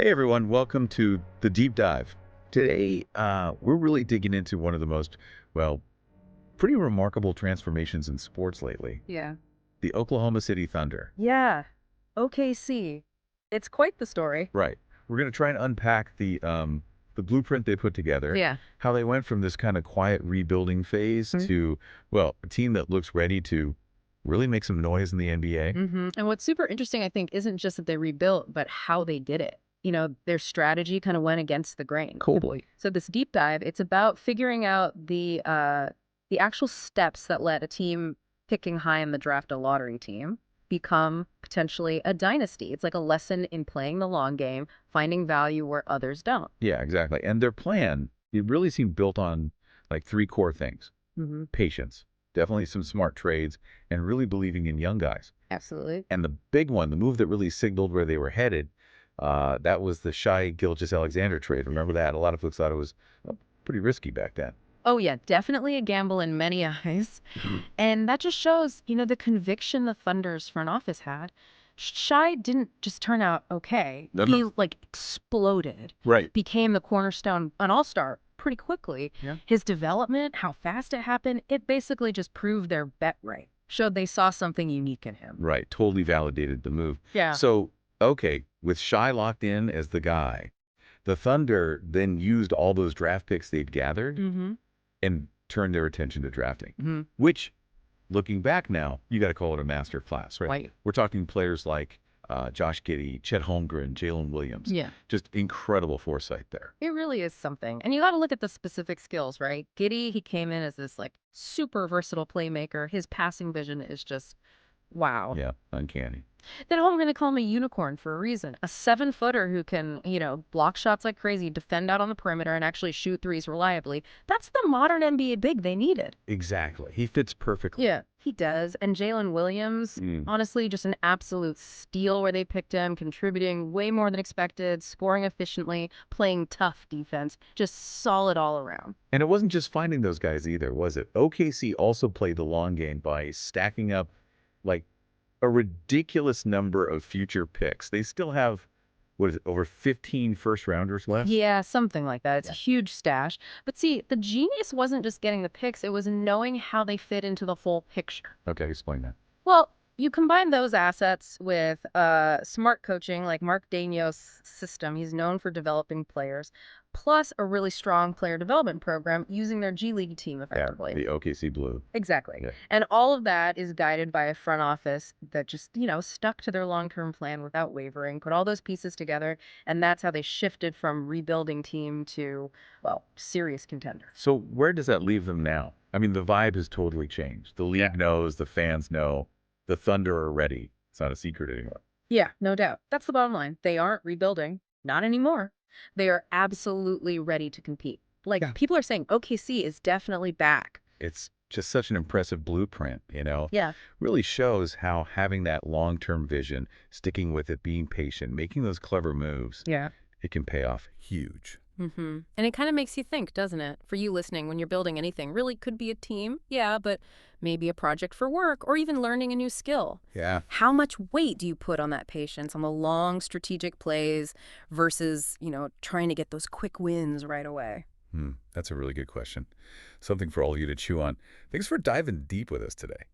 Hey everyone, welcome to the deep dive. Today, we're really digging into one of the most, well, pretty remarkable transformations in sports lately, Yeah. the Oklahoma City Thunder. Yeah. OKC. It's quite the story. Right. We're going to try and unpack the blueprint they put together, Yeah. how they went from this kind of quiet rebuilding phase Mhm. to, well, a team that looks ready to really make some noise in the NBA. And what's super interesting, I think, isn't just that they rebuilt, but how they did it. Their strategy kind of went against the grain. Totally. So this deep dive, it's about figuring out the actual steps that let a team picking high in the draft, a lottery team, become potentially a dynasty. It's like a lesson in playing the long game, finding value where others don't. Yeah, exactly. And their plan, it really seemed built on like three core things. Hmm. Patience, definitely some smart trades, and really believing in young guys. Absolutely. And the big one, the move that really signaled where they were headed, that was the Shai Gilgeous-Alexander trade. Remember that? A lot of folks thought it was pretty risky back then. Oh, yeah, definitely a gamble in many eyes. And that just shows, the conviction the Thunder's front office had. Shai didn't just turn out okay. No, no. He like exploded, Right. became the cornerstone, an all-star pretty quickly. Yeah. His development, how fast it happened, it basically just proved their bet right. Showed they saw something unique in him. Right. Totally validated the move. Yeah. So, okay, with Shai locked in as the guy, the Thunder then used all those draft picks they'd gathered Mm-hmm. and turned their attention to drafting, Mm-hmm. which, looking back now, you got to call it a master class, right? Right. We're talking players like Josh Giddey, Chet Holmgren, Jalen Williams. Yeah. Just incredible foresight there. It really is something. And you got to look at the specific skills, right? Giddy, he came in as this like super versatile playmaker. His passing vision is just wow. Yeah, uncanny. Then I'm going to call him a unicorn for a reason. A 7-footer who can, block shots like crazy, defend out on the perimeter, and actually shoot threes reliably. That's the modern NBA big they needed. Exactly. He fits perfectly. Yeah, he does. And Jalen Williams, honestly, just an absolute steal where they picked him, contributing way more than expected, scoring efficiently, playing tough defense, just solid all around. And it wasn't just finding those guys either, was it? OKC also played the long game by stacking up like a ridiculous number of future picks. They still have, what is it, over 15 first rounders left? Yeah, something like that. It's a huge stash. But see, the genius wasn't just getting the picks, it was knowing how they fit into the whole picture. Okay, explain that. Well, you combine those assets with smart coaching like Mark Daigneault's system. He's known for developing players, plus a really strong player development program using their G League team Yeah, effectively. the OKC Blue. Exactly. Yeah. And all of that is guided by a front office that just, stuck to their long-term plan without wavering, put all those pieces together, and that's how they shifted from rebuilding team to, well, serious contender. So where does that leave them now? I mean, the vibe has totally changed. The league knows, the fans know, the Thunder are ready. It's not a secret anymore. Yeah, no doubt. That's the bottom line. They aren't rebuilding. Not anymore. They are absolutely ready to compete. Like, Yeah. people are saying OKC is definitely back. It's just such an impressive blueprint, Yeah. Really shows how having that long-term vision, sticking with it, being patient, making those clever moves, Yeah. it can pay off huge. And it kind of makes you think, doesn't it? For you listening, when you're building anything, really could be a team, yeah, but maybe a project for work or even learning a new skill. Yeah. How much weight do you put on that patience, on the long strategic plays versus, trying to get those quick wins right away? That's a really good question. Something for all of you to chew on. Thanks for diving deep with us today.